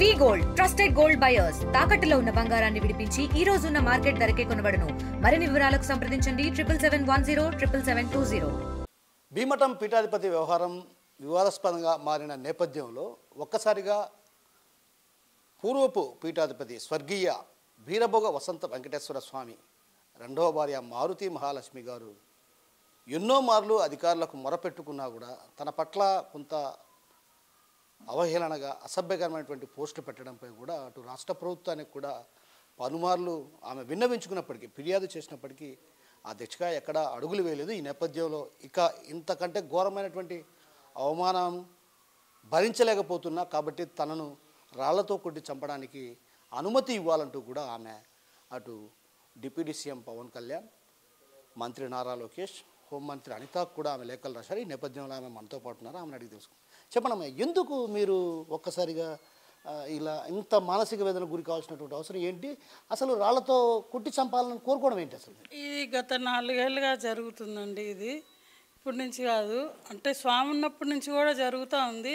వి gold trusted gold buyers తాకట్టులో ఉన్న బంగారాన్ని విడిపించి ఈ రోజు ఉన్న మార్కెట్ ధరకే కొనబడును. మరిన్ని వివరాలకు సంప్రదించండి 7771077720. భీమటం పీఠాధిపతి వ్యవహారం వివాదాస్పదంగా మారిన నేపథ్యంలో ఒక్కసారిగా పూర్వపు పీఠాధిపతి స్వర్గీయ వీరభోగ వసంత వెంకటేశ్వర స్వామి రెండవ భార్య మారుతి మహాలక్ష్మి గారు ఎన్నో మార్లు అధికారులకు మొరపెట్టుకున్నా కూడా తన పట్ల కొంత అవహేళనగా అసభ్యకరమైనటువంటి పోస్టులు పెట్టడంపై కూడా అటు రాష్ట్ర ప్రభుత్వానికి కూడా పలుమార్లు ఆమె విన్నవించుకున్నప్పటికీ ఫిర్యాదు చేసినప్పటికీ ఆ దిశగా ఎక్కడా అడుగులు వేయలేదు. ఈ నేపథ్యంలో ఇక ఇంతకంటే ఘోరమైనటువంటి అవమానం భరించలేకపోతున్నా కాబట్టి తనను రాళ్లతో కొట్టి చంపడానికి అనుమతి ఇవ్వాలంటూ కూడా ఆమె అటు డిప్యూటీ సీఎం పవన్ కళ్యాణ్, మంత్రి నారా లోకేష్, హోంమంత్రి అనితకు కూడా ఆమె లేఖలు రాశారు. ఈ నేపథ్యంలో ఆమె మనతో పాటు ఉన్నారు. ఆమెను అడిగి తెలుసుకుందాం. చెప్పండి, ఎందుకు మీరు ఒక్కసారిగా ఇలా ఇంత మానసిక వేదన గురి కావాల్సినటువంటి అవసరం ఏంటి? అసలు రాళ్లతో కొట్టి చంపాలని కోరుకోవడం ఏంటి? అసలు ఇది గత 4 ఏళ్ళుగా జరుగుతుందండి. ఇది ఇప్పటి నుంచి కాదు, అంటే స్వామి ఉన్నప్పటి నుంచి కూడా జరుగుతూ ఉంది.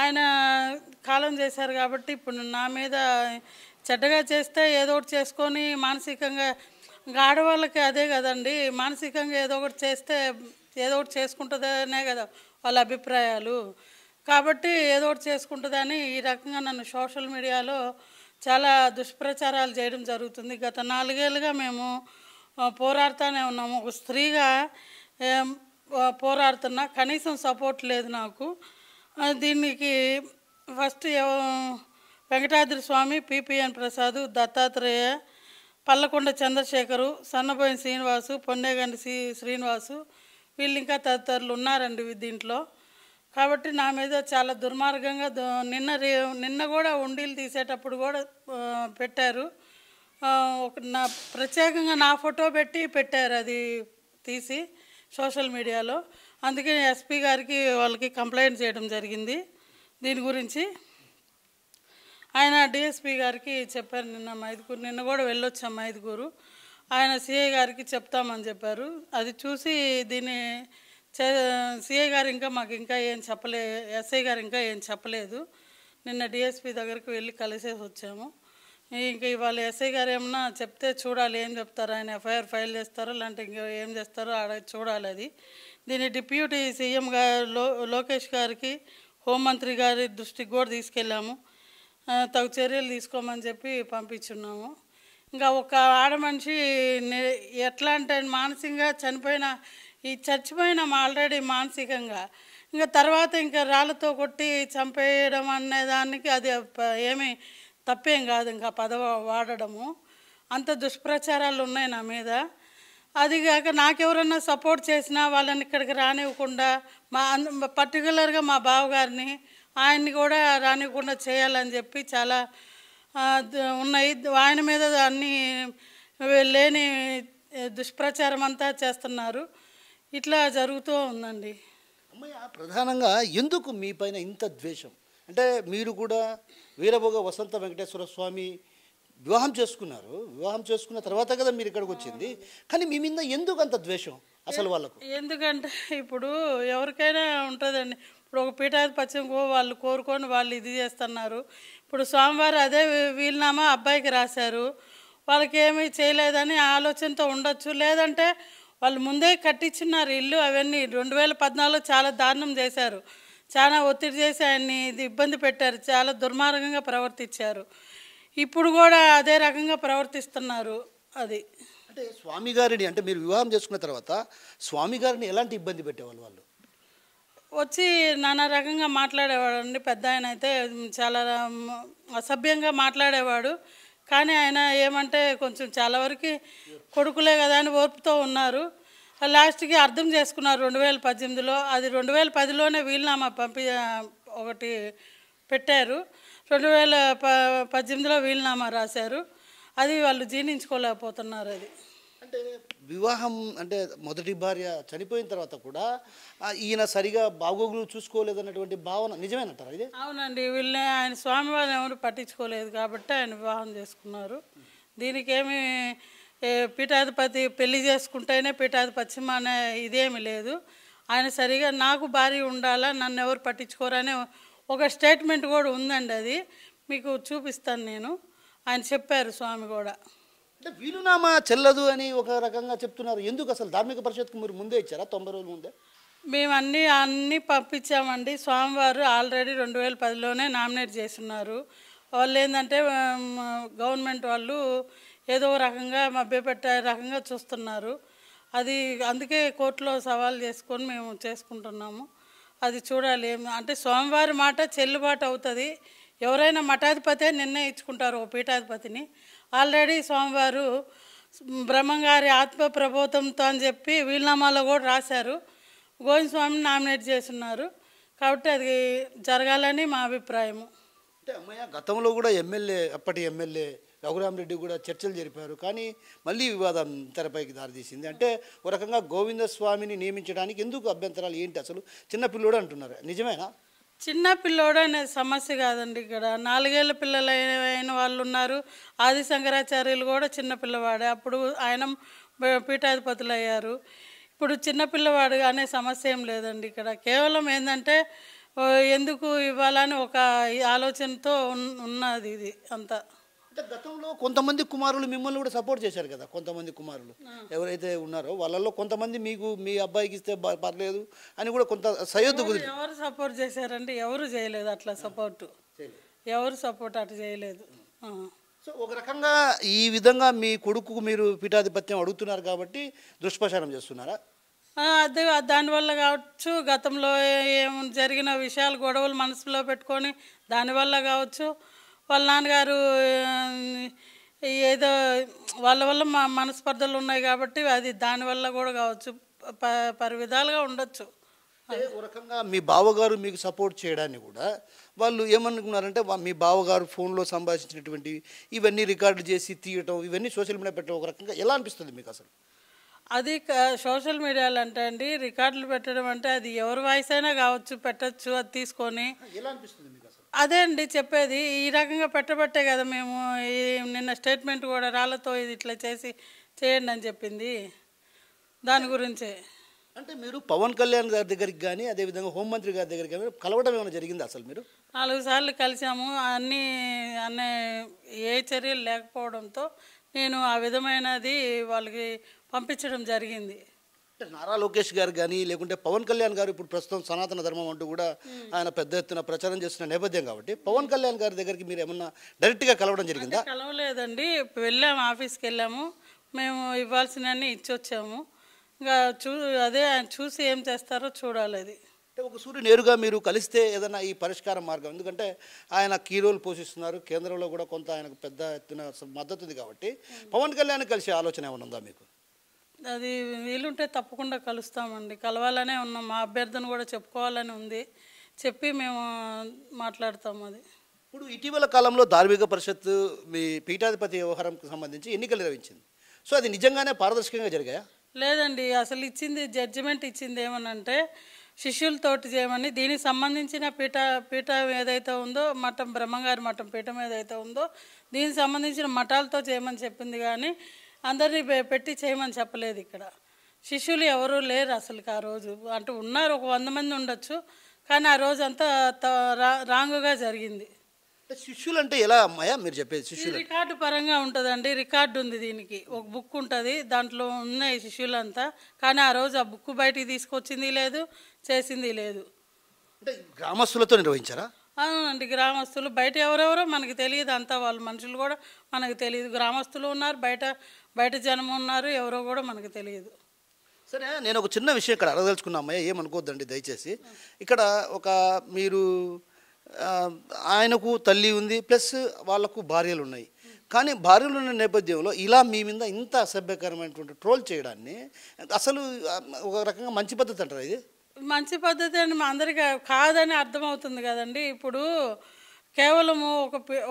ఆయన కాలం చేశారు కాబట్టి ఇప్పుడు నా మీద చెడ్డగా చేస్తే ఏదో ఒకటి చేసుకొని మానసికంగా, ఇంకా ఆడవాళ్ళకి అదే కదండి, మానసికంగా ఏదో ఒకటి చేస్తే ఏదో ఒకటి చేసుకుంటుందనే కదా వాళ్ళ అభిప్రాయాలు. కాబట్టి ఏదో ఒకటి చేసుకుంటుందని ఈ రకంగా నన్ను సోషల్ మీడియాలో చాలా దుష్ప్రచారాలు చేయడం జరుగుతుంది. గత 4 ఏళ్ళుగా మేము పోరాడుతూనే ఉన్నాము. ఒక స్త్రీగా పోరాడుతున్నా, కనీసం సపోర్ట్ లేదు నాకు. దీనికి ఫస్ట్ వెంకటాద్రి స్వామి, పిపిఎన్ ప్రసాద్, దత్తాత్రేయ, పల్లకొండ చంద్రశేఖరు, సన్నబోయిన శ్రీనివాసు, పొన్నేగండి శ్రీనివాసు, వీళ్ళు ఇంకా తదితరులు ఉన్నారండి దీంట్లో. కాబట్టి నా మీద చాలా దుర్మార్గంగా నిన్న కూడా ఉండీలు తీసేటప్పుడు కూడా పెట్టారు. ప్రత్యేకంగా నా ఫోటో పెట్టి పెట్టారు, అది తీసి సోషల్ మీడియాలో. అందుకే ఎస్పీ గారికి వాళ్ళకి కంప్లైంట్ చేయడం జరిగింది దీని గురించి. ఆయన డిఎస్పీ గారికి చెప్పారు నిన్న కూడా వెళ్ళొచ్చాం మైదుకూరు. ఆయన సిఐ గారికి చెప్తామని చెప్పారు. అది చూసి దీన్ని సిఐ గారు మాకు ఇంకా ఏం ఎస్ఐ గారు ఇంకా ఏం చెప్పలేదు. నిన్న డిఎస్పీ దగ్గరికి వెళ్ళి కలిసేసి వచ్చాము. ఇంకా ఇవాళ ఎస్ఐ గారు ఏమన్నా చెప్తే చూడాలి, ఏం చెప్తారు, ఆయన ఎఫ్ఐఆర్ ఫైల్ చేస్తారో లేదంటే ఇంకా ఏం చేస్తారో ఆడ చూడాలి. అది దీన్ని డిప్యూటీ సీఎం గారు లోకేష్ గారికి, హోంమంత్రి గారి దృష్టికి కూడా తీసుకెళ్ళాము. తగు చర్యలు తీసుకోమని చెప్పి పంపించున్నాము. ఇంకా ఒక ఆడమనిషి ఎట్లా అంటే మానసికంగా చచ్చిపోయినాం ఆల్రెడీ మానసికంగా. ఇంకా తర్వాత ఇంకా రాళ్ళతో కొట్టి చంపేయడం అనే దానికి అది ఏమీ తప్పేం కాదు. ఇంకా పదవ వాడడము అంత దుష్ప్రచారాలు ఉన్నాయి నా మీద. అది కాక నాకెవరన్నా సపోర్ట్ చేసినా వాళ్ళని ఇక్కడికి రానివ్వకుండా, పర్టికులర్గా మా బావగారిని, ఆయన్ని కూడా రానివ్వకుండా చేయాలని చెప్పి చాలా ఉన్నాయి. ఆయన మీద అన్ని లేని దుష్ప్రచారం అంతా చేస్తున్నారు. ఇట్లా జరుగుతూ ఉందండి. అమ్మయ్య, ప్రధానంగా ఎందుకు మీ పైన ఇంత ద్వేషం? అంటే మీరు కూడా వీరభోగ వసంత వెంకటేశ్వర స్వామి వివాహం చేసుకున్నారు. వివాహం చేసుకున్న తర్వాత కదా మీరు ఇక్కడికి వచ్చింది. కానీ మీ మీద ఎందుకు అంత ద్వేషం అసలు వాళ్ళకు? ఎందుకంటే ఇప్పుడు ఎవరికైనా ఉంటుందండి. ఇప్పుడు ఒక పీఠాధిపత్యం వాళ్ళు కోరుకొని వాళ్ళు ఇది చేస్తున్నారు. ఇప్పుడు స్వామివారు అదే వీలునామా అబ్బాయికి రాశారు. వాళ్ళకి ఏమీ చేయలేదని ఆలోచనతో ఉండొచ్చు. లేదంటే వాళ్ళు ముందే కట్టించున్నారు ఇల్లు. అవన్నీ 2014లో చాలా దారుణం చేశారు. చాలా ఒత్తిడి చేసి ఆయన్ని ఇబ్బంది పెట్టారు. చాలా దుర్మార్గంగా ప్రవర్తించారు. ఇప్పుడు కూడా అదే రకంగా ప్రవర్తిస్తున్నారు. అది అంటే స్వామి గారిని, అంటే మీరు వివాహం చేసుకున్న తర్వాత స్వామి గారిని ఎలాంటి ఇబ్బంది పెట్టేవాళ్ళు? వాళ్ళు వచ్చి నానా రకంగా మాట్లాడేవాడు అండి. పెద్ద ఆయన అయితే చాలా అసభ్యంగా మాట్లాడేవాడు. కానీ ఆయన ఏమంటే కొంచెం చాలా వరకు కొడుకులే కదా అని ఓర్పుతో ఉన్నారు. లాస్ట్కి అర్థం చేసుకున్నారు 2018లో. అది 2010లోనే వీలునామా ఒకటి పెట్టారు. 2018లో వీలునామా రాశారు. అది వాళ్ళు జీర్ణించుకోలేకపోతున్నారు. అది అంటే వివాహం అంటే మొదటి భార్య చనిపోయిన తర్వాత కూడా ఈయన సరిగా బాగోగులు చూసుకోలేదన్నటువంటి భావన నిజమేనంటారా ఇది? అవునండి. ఆయన స్వామివారిని ఎవరు పట్టించుకోలేదు కాబట్టి ఆయన వివాహం చేసుకున్నారు. దీనికేమి పీఠాధిపతి పెళ్లి చేసుకుంటేనే పీఠాధిపత్యం అనే ఇదేమి లేదు. ఆయన సరిగా నాకు భార్య ఉండాలా, నన్ను ఎవరు పట్టించుకోరనే ఒక స్టేట్మెంట్ కూడా ఉందండి. అది మీకు చూపిస్తాను నేను. ఆయన చెప్పారు స్వామి కూడా. అంటే వీలునామా చెల్లదు అని ఒక రకంగా చెప్తున్నారు. ఎందుకు అసలు ధార్మిక పరిషత్కు మీరు ముందే ఇచ్చారా 90 రోజుల ముందే? మేము అన్నీ పంపించామండి. స్వామివారు ఆల్రెడీ 2010లోనే నామినేట్ చేస్తున్నారు. వాళ్ళు ఏంటంటే గవర్నమెంట్ వాళ్ళు ఏదో రకంగా మభ్యపెట్టే రకంగా చూస్తున్నారు. అది అందుకే కోర్టులో సవాల్ చేసుకొని మేము చేసుకుంటున్నాము. అది చూడాలి. అంటే స్వామివారి మాట చెల్లుబాటు అవుతుంది. ఎవరైనా మఠాధిపతే నిర్ణయించుకుంటారు ఓ పీఠాధిపతిని. ఆల్రెడీ స్వామివారు బ్రహ్మంగారి ఆత్మ ప్రబోధంతో అని చెప్పి వీలునామాలో కూడా రాశారు. గోవింద స్వామిని నామినేట్ చేస్తున్నారు. కాబట్టి అది జరగాలని మా అభిప్రాయము. అంటే అమ్మయ్య గతంలో కూడా అప్పటి ఎమ్మెల్యే రఘురామరెడ్డి కూడా చర్చలు జరిపారు. కానీ మళ్ళీ వివాదం తెరపైకి దారితీసింది. అంటే ఒక రకంగా గోవింద స్వామిని నియమించడానికి ఎందుకు అభ్యంతరాలు ఏంటి? అసలు చిన్నపిల్లోడు అంటున్నారు, నిజమేనా? చిన్న పిల్లోడు అనేది సమస్య కాదండి. ఇక్కడ 4 ఏళ్ళ పిల్లలు అయిన వాళ్ళు ఉన్నారు. ఆది శంకరాచార్యులు కూడా చిన్న పిల్లవాడే. అప్పుడు ఆయన పీఠాధిపతులు అయ్యారు. ఇప్పుడు చిన్నపిల్లవాడు అనే సమస్య ఏం లేదండి. ఇక్కడ కేవలం ఏంటంటే ఎందుకు ఇవ్వాలని ఒక ఆలోచనతో ఉన్నది ఇది అంతా. అంటే గతంలో కొంతమంది కుమారులు మిమ్మల్ని కూడా సపోర్ట్ చేశారు కదా. కొంతమంది కుమారులు ఎవరైతే ఉన్నారో వాళ్ళల్లో కొంతమంది మీకు మీ అబ్బాయికి ఇస్తే పర్లేదు అని కూడా కొంత సయోధ్య కుదిరి. ఎవరు సపోర్ట్ చేశారండి? ఎవరు చేయలేదు అట్లా సపోర్టు. ఎవరు సపోర్ట్ అట్లా చేయలేదు. సో ఒక రకంగా ఈ విధంగా మీ కొడుకు మీరు పీఠాధిపత్యం అడుగుతున్నారు కాబట్టి దుష్ప్రచారం చేస్తున్నారా? అదే దానివల్ల కావచ్చు, గతంలో జరిగిన విషయాలు గొడవలు మనసులో పెట్టుకొని దానివల్ల కావచ్చు, వాళ్ళ నాన్నగారు ఏదో వాళ్ళ వల్ల మనస్పర్ధలు ఉన్నాయి కాబట్టి అది దానివల్ల కూడా కావచ్చు. పరి విధాలుగా ఉండొచ్చు. ఒక రకంగా మీ బావగారు మీకు సపోర్ట్ చేయడాన్ని కూడా వాళ్ళు ఏమనుకున్నారంటే మీ బావగారు ఫోన్లో సంభాషించినటువంటి ఇవన్నీ రికార్డు చేసి తీయటం, ఇవన్నీ సోషల్ మీడియా పెట్టడం ఒక రకంగా ఎలా అనిపిస్తుంది మీకు అసలు? అది సోషల్ మీడియాలో అంటే అండి రికార్డులు పెట్టడం అంటే అది ఎవరి వాయిస్ అయినా కావచ్చు, పెట్టచ్చు. అది తీసుకొని ఎలా అనిపిస్తుంది మీకు అసలు? అదే అండి చెప్పేది. ఈ రకంగా పెట్టబట్టే కదా మేము నిన్న స్టేట్మెంట్ కూడా రాళ్ళతో ఇది ఇట్లా చేయండి అని చెప్పింది. దాని గురించే. అంటే మీరు పవన్ కళ్యాణ్ గారి దగ్గరికి కానీ అదేవిధంగా హోంమంత్రి గారి దగ్గరికి కానీ కలవడం ఏమైనా జరిగింది అసలు? మీరు 4 సార్లు కలిసాము. అన్నీ ఏ చర్యలు లేకపోవడంతో నేను ఆ విధమైనది వాళ్ళకి పంపించడం జరిగింది. అంటే నారా లోకేష్ గారు కానీ లేకుంటే పవన్ కళ్యాణ్ గారు ఇప్పుడు ప్రస్తుతం సనాతన ధర్మం అంటూ కూడా ఆయన పెద్ద ఎత్తున ప్రచారం చేస్తున్న నేపథ్యం కాబట్టి పవన్ కళ్యాణ్ గారి దగ్గరికి మీరు ఏమన్నా డైరెక్ట్గా కలవడం జరిగిందా? కలవలేదండి. వెళ్ళాము, ఆఫీస్కి వెళ్ళాము. మేము ఇవ్వాల్సినవన్నీ ఇచ్చొచ్చాము. ఇంకా అదే ఆయన చూసి ఏం చేస్తారో చూడాలి. అది అంటే ఒక సూర్యు నేరుగా మీరు కలిస్తే ఏదైనా ఈ పరిష్కార మార్గం, ఎందుకంటే ఆయన కీ రోల్ పోషిస్తున్నారు, కేంద్రంలో కూడా కొంత ఆయనకు పెద్ద ఎత్తున మద్దతు ఉంది కాబట్టి పవన్ కళ్యాణ్ కలిసే ఆలోచన ఏమైనా ఉందా మీకు? అది వీలుంటే తప్పకుండా కలుస్తామండి. కలవాలనే ఉన్నాం. మా అభ్యర్థన కూడా చెప్పుకోవాలని ఉంది. చెప్పి మేము మాట్లాడతాము. అది ఇప్పుడు ఇటీవల కాలంలో ధార్మిక పరిషత్ మీ పీఠాధిపతి వ్యవహారంకి సంబంధించి ఎన్నికలు నిర్వహించింది. సో అది నిజంగానే పారదర్శకంగా జరిగాయా? లేదండి. అసలు జడ్జిమెంట్ ఇచ్చింది ఏమనంటే శిష్యులతోటి చేయమని. దీనికి సంబంధించిన పీఠం ఏదైతే ఉందో మఠం, బ్రహ్మంగారి మఠం పీఠం ఏదైతే ఉందో దీనికి సంబంధించిన మఠాలతో చేయమని చెప్పింది. కానీ అందరినీ పెట్టి చేయమని చెప్పలేదు. ఇక్కడ శిష్యులు ఎవరూ లేరు అసలు ఆ రోజు. అంటే ఉన్నారు, ఒక 100 మంది ఉండొచ్చు. కానీ ఆ రోజు అంతా రాంగుగా జరిగింది. శిష్యులు అంటే ఎలా అమ్మాయా మీరు చెప్పేది? శిష్యులు రికార్డు పరంగా ఉంటుందండి. రికార్డు ఉంది, దీనికి ఒక బుక్ ఉంటుంది, దాంట్లో ఉన్నాయి శిష్యులంతా. కానీ ఆ రోజు ఆ బుక్ బయటికి తీసుకొచ్చింది లేదు, చేసింది లేదు. అంటే గ్రామస్తులతో నిర్వహించారా? అవునండి, గ్రామస్తులు. బయట ఎవరెవరో మనకి తెలియదు. అంతా వాళ్ళ మనుషులు కూడా మనకు తెలియదు. గ్రామస్తులు ఉన్నారు, బయట జనం ఉన్నారు, ఎవరో కూడా మనకు తెలియదు. సరే, నేను ఒక చిన్న విషయం ఇక్కడ అడగదలుచుకున్నా అమ్మాయి, ఏమనుకోద్దండి దయచేసి. ఇక్కడ ఒక మీరు ఆయనకు తల్లి ఉంది, ప్లస్ వాళ్ళకు భార్యలు ఉన్నాయి. కానీ భార్యలు ఉన్న నేపథ్యంలో ఇలా మీ మీద ఇంత అసభ్యకరమైనటువంటి ట్రోల్ చేయడాన్ని అసలు ఒక రకంగా మంచి పద్ధతి అంటారా? ఇది మంచి పద్ధతి అని అందరికీ కాదని అర్థమవుతుంది కదండి. ఇప్పుడు కేవలము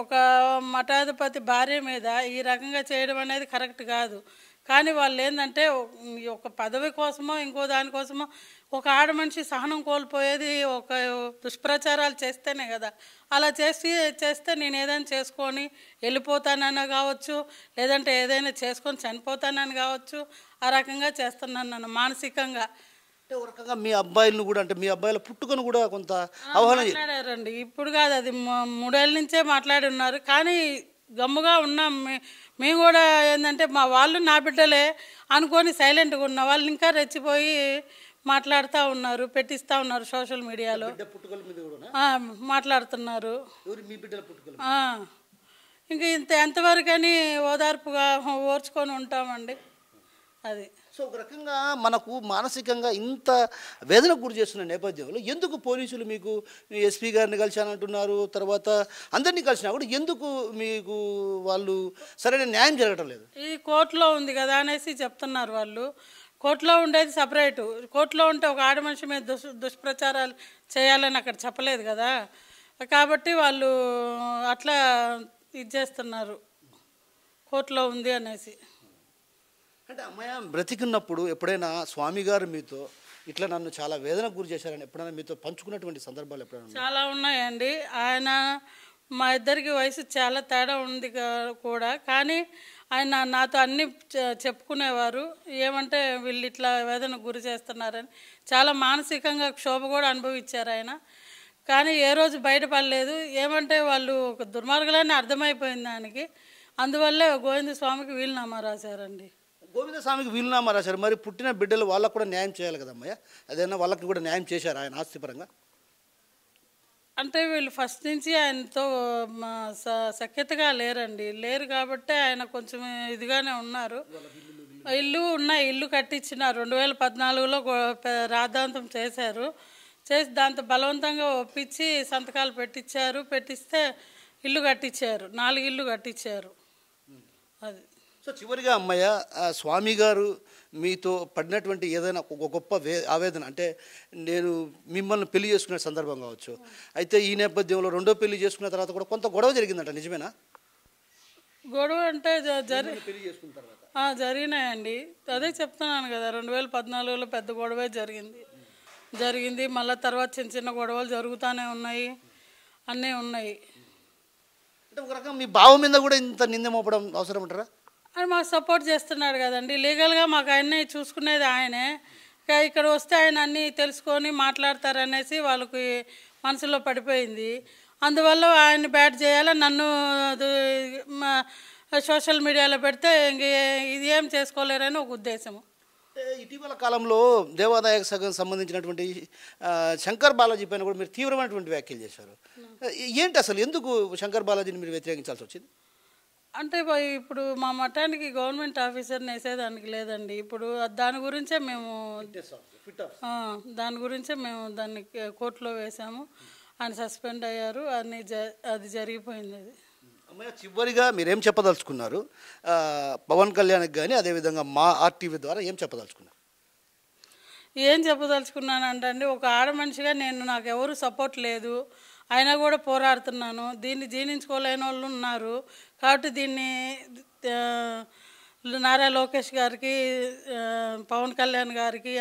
ఒక మఠాధిపతి భార్య మీద ఈ రకంగా చేయడం అనేది కరెక్ట్ కాదు. కానీ వాళ్ళు ఏంటంటే ఒక పదవి కోసమో ఇంకో దానికోసమో ఒక ఆడ మనిషి సహనం కోల్పోయేది ఒక దుష్ప్రచారాలు చేస్తేనే కదా. అలా చేస్తే నేను ఏదైనా చేసుకొని వెళ్ళిపోతానని కావచ్చు, లేదంటే ఏదైనా చేసుకొని చనిపోతానని కావచ్చు, ఆ రకంగా చేస్తున్నాను నన్ను మానసికంగా. అంటే ఒక రకంగా మీ అబ్బాయిలను కూడా అంటే మీ అబ్బాయిల పుట్టుకను కూడా కొంత అవగాహన మాట్లాడారండి. ఇప్పుడు కాదు, అది 3 ఏళ్ళ నుంచే మాట్లాడి ఉన్నారు. కానీ గమ్ముగా ఉన్నాం. మేము కూడా ఏంటంటే మా వాళ్ళు నా బిడ్డలే అనుకొని సైలెంట్గా ఉన్న వాళ్ళు ఇంకా రెచ్చిపోయి మాట్లాడుతూ ఉన్నారు, పెట్టిస్తూ ఉన్నారు సోషల్ మీడియాలో. బిడ్డ పుట్టుకల మీద కూడా మాట్లాడుతున్నారు. మీ బిడ్డల పుట్టుకలు ఇంకా ఎంతవరకని ఓదార్పుగా ఓర్చుకొని ఉంటామండి. అది సో ఒక రకంగా మనకు మానసికంగా ఇంత వేదనకు గురి చేస్తున్న నేపథ్యంలో ఎందుకు పోలీసులు మీకు ఎస్పీ గారిని కలిశానంటున్నారు, తర్వాత అందరినీ కలిసినా కూడా ఎందుకు మీకు వాళ్ళు సరైన న్యాయం జరగటం లేదు? ఇది కోర్టులో ఉంది కదా అనేసి చెప్తున్నారు వాళ్ళు. కోర్టులో ఉండేది సపరేటు. కోర్టులో ఉంటే ఒక ఆడ మనిషి మీద దుష్ప్రచారాలు చేయాలని అక్కడ చెప్పలేదు కదా, కాబట్టి వాళ్ళు అట్లా ఇది చేస్తున్నారు కోర్టులో ఉంది అనేసి. అంటే అమ్మాయి బ్రతికున్నప్పుడు ఎప్పుడైనా స్వామి గారు మీతో ఇట్లా నన్ను చాలా వేదనకు గురి చేశారని ఎప్పుడైనా మీతో పంచుకున్నటువంటి సందర్భాలు ఎప్పుడైనా? చాలా ఉన్నాయండి. ఆయన మా ఇద్దరికి వయసు చాలా తేడా ఉంది కూడా, కానీ ఆయన నాతో అన్నీ చెప్పుకునేవారు. ఏమంటే వీళ్ళు ఇట్లా వేదనకు గురి చేస్తున్నారని చాలా మానసికంగా క్షోభ కూడా అనుభవించారు ఆయన. కానీ ఏ రోజు బయటపడలేదు. ఏమంటే వాళ్ళు ఒక దుర్మార్గులని అర్థమైపోయింది ఆయనకి. అందువల్లే గోవింద స్వామికి వీలునామా రాశారండి. గోవింద స్వామికి వీలునామా రాశారు. మరి పుట్టిన బిడ్డలు వాళ్ళకు కూడా న్యాయం చేయాలి కదమ్మయ్య. అదైనా వాళ్ళకి కూడా న్యాయం చేశారు ఆయన ఆస్తిపరంగా? అంటే వీళ్ళు ఫస్ట్ నుంచి ఆయనతో సఖ్యతగా లేరు కాబట్టి ఆయన కొంచెం ఇదిగానే ఉన్నారు. ఇల్లు కట్టించిన 2014లో రాద్ధాంతం చేశారు. చేసి దాంతో బలవంతంగా ఒప్పించి సంతకాలు పెట్టిస్తే ఇల్లు కట్టించారు. 4 ఇళ్ళు కట్టించారు. అది. సో చివరిగా అమ్మయ్య, స్వామి గారు మీతో పడినటువంటి ఏదైనా ఒక గొప్ప ఆవేదన అంటే నేను మిమ్మల్ని పెళ్లి చేసుకునే సందర్భం కావచ్చు, అయితే ఈ నేపథ్యంలో రెండో పెళ్లి చేసుకున్న తర్వాత కూడా కొంత గొడవ జరిగిందంట, నిజమేనా? గొడవ అంటే పెళ్లి చేసుకున్న తర్వాత జరిగినాయండి. అదే చెప్తున్నాను కదా, 2014లో పెద్ద గొడవే జరిగింది. మళ్ళీ తర్వాత చిన్న చిన్న గొడవలు జరుగుతూనే ఉన్నాయి, అన్నీ ఉన్నాయి. అంటే ఒక రకంగా మీ బావ మీద కూడా ఇంత నింద మోపడం అవసరం అంటారా? ఆయన మాకు సపోర్ట్ చేస్తున్నాడు కదండి. లీగల్గా మాకు ఆయన్ని చూసుకునేది ఆయనే. ఇక్కడ వస్తే ఆయన అన్నీ తెలుసుకొని మాట్లాడతారనేసి వాళ్ళకి మనసులో పడిపోయింది. అందువల్ల ఆయన్ని బ్యాట్ చేయాలని నన్ను సోషల్ మీడియాలో పెడితే ఇంక ఇది ఏం చేసుకోలేరని ఒక ఉద్దేశము. ఇటీవల కాలంలో దేవాదాయ శాఖకు సంబంధించినటువంటి శంకర్ బాలాజీ పైన కూడా మీరు తీవ్రమైనటువంటి వ్యాఖ్యలు చేశారు. ఏంటి అసలు ఎందుకు శంకర్ బాలాజీని మీరు వ్యతిరేకించాల్సి వచ్చింది? అంటే ఇప్పుడు మా మఠానికి గవర్నమెంట్ ఆఫీసర్ని వేసేదానికి లేదండి. ఇప్పుడు దాని గురించే మేము దాన్ని కోర్టులో వేసాము. ఆయన సస్పెండ్ అయ్యారు. అది జరిగిపోయింది. అది అమ్మాయి చివరిగా మీరేం చెప్పదలుచుకున్నారు పవన్ కళ్యాణ్కి కానీ అదేవిధంగా మా ఆర్టీవీ ద్వారా ఏం చెప్పదలుచుకున్నారు? ఏం చెప్పదలుచుకున్నానంటే అండి, ఒక ఆడ మనిషిగా నాకు ఎవరు సపోర్ట్ లేదు, అయినా కూడా పోరాడుతున్నాను. దీన్ని జీర్ణించుకోలేని వాళ్ళు ఉన్నారు కాబట్టి దీన్ని నారా లోకేష్ గారికి, పవన్ కళ్యాణ్ గారికి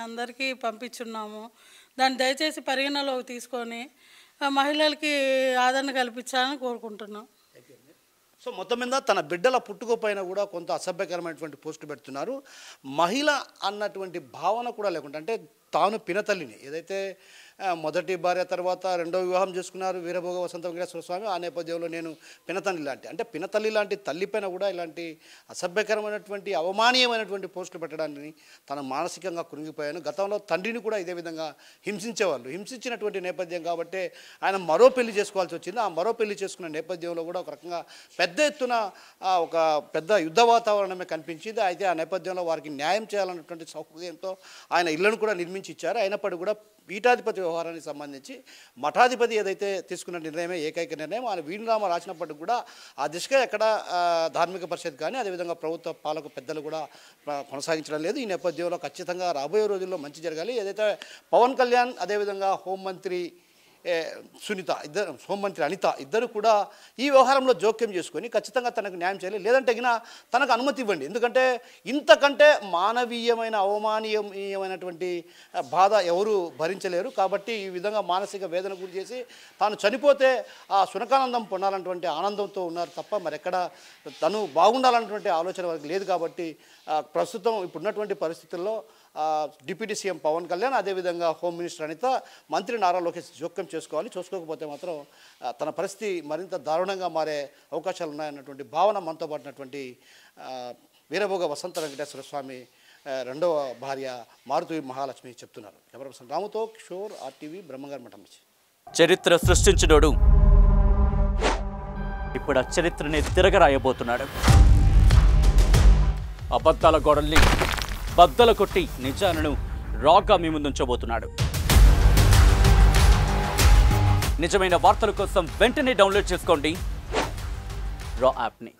అందరికీ పంపించున్నాము. దాన్ని దయచేసి పరిగణలోకి తీసుకొని మహిళలకి ఆదరణ కల్పించాలని కోరుకుంటున్నాం. సో మొత్తం మీద తన బిడ్డల పుట్టుకపోయినా కూడా కొంత అసభ్యకరమైనటువంటి పోస్టు పెడుతున్నారు. మహిళ అన్నటువంటి భావన కూడా లేకుండా, అంటే తాను పినతల్లిని, ఏదైతే మొదటి భార్య తర్వాత రెండో వివాహం చేసుకున్నారు వీరభోగ వసంత వెంకటేశ్వర స్వామి, ఆ నేపథ్యంలో నేను పినతల్లి లాంటి, అంటే పినతల్లి లాంటి తల్లిపైన కూడా ఇలాంటి అసభ్యకరమైనటువంటి అవమానీయమైనటువంటి పోస్టులు పెట్టడాన్ని తను మానసికంగా కృంగిపోయాను. గతంలో తండ్రిని కూడా ఇదే విధంగా హింసించినటువంటి నేపథ్యం కాబట్టి ఆయన మరో పెళ్లి చేసుకోవాల్సి వచ్చింది. ఆ మరో పెళ్లి చేసుకున్న నేపథ్యంలో కూడా ఒక రకంగా పెద్ద ఎత్తున ఒక పెద్ద యుద్ధ వాతావరణమే కనిపించింది. అయితే ఆ నేపథ్యంలో వారికి న్యాయం చేయాలన్నటువంటి సౌకర్యంతో ఆయన ఇళ్లను కూడా నిర్మించి ఇచ్చారు. అయినప్పటికీ కూడా పీఠాధిపతి వ్యవహారానికి సంబంధించి మఠాధిపతి ఏదైతే తీసుకున్న నిర్ణయమే ఏకైక నిర్ణయం. ఆయన వీలునామా రాసినప్పటికి కూడా ఆ దిశగా ఎక్కడ ధార్మిక పరిషత్ కానీ అదేవిధంగా ప్రభుత్వ పాలక పెద్దలు కూడా కొనసాగించడం లేదు. ఈ నేపథ్యంలో ఖచ్చితంగా రాబోయే రోజుల్లో మంచి జరగాలి. ఏదైతే పవన్ కళ్యాణ్ అదేవిధంగా హోంమంత్రి సునీత హోంమంత్రి అనిత ఇద్దరు కూడా ఈ వ్యవహారంలో జోక్యం చేసుకొని ఖచ్చితంగా తనకు న్యాయం చేయాలి, లేదంటే తనకు అనుమతి ఇవ్వండి. ఎందుకంటే ఇంతకంటే మానవీయమైన అవమానీయమైనటువంటి బాధ ఎవరు భరించలేరు. కాబట్టి ఈ విధంగా మానసిక వేదన గురి చేసి తాను చనిపోతే ఆ సునకానందం పొందాలన్నటువంటి ఆనందంతో ఉన్నారు తప్ప మరెక్కడ తను బాగుండాలన్నటువంటి ఆలోచన వారికి లేదు. కాబట్టి ప్రస్తుతం ఇప్పుడున్నటువంటి పరిస్థితుల్లో డిప్యూటీ సీఎం పవన్ కళ్యాణ్, అదేవిధంగా హోమ్ మినిస్టర్ అనిత, మంత్రి నారా లోకేష్ జోక్యం చేసుకోవాలి. చూసుకోకపోతే మాత్రం తన పరిస్థితి మరింత దారుణంగా మారే అవకాశాలు ఉన్నాయన్నటువంటి భావన మనతో పాటున్నటువంటి వీరభోగ వసంత వెంకటేశ్వర స్వామి రెండవ భార్య మారుతి మహాలక్ష్మి చెప్తున్నారు. కెమెరా పర్సన్ రాముతో కిషోర్, RTV, బ్రహ్మంగారి మఠం నుంచి. చరిత్ర సృష్టించినోడు ఇప్పుడు ఆ చరిత్రని తిరగరాయబోతున్నాడు. అబద్ధాల గోడల్ని బద్దలు కొట్టి నిజాలను రాగా మీ ముందుంచబోతున్నాడు. నిజమైన వార్తల కోసం వెంటనే డౌన్లోడ్ చేసుకోండి రా యాప్ని.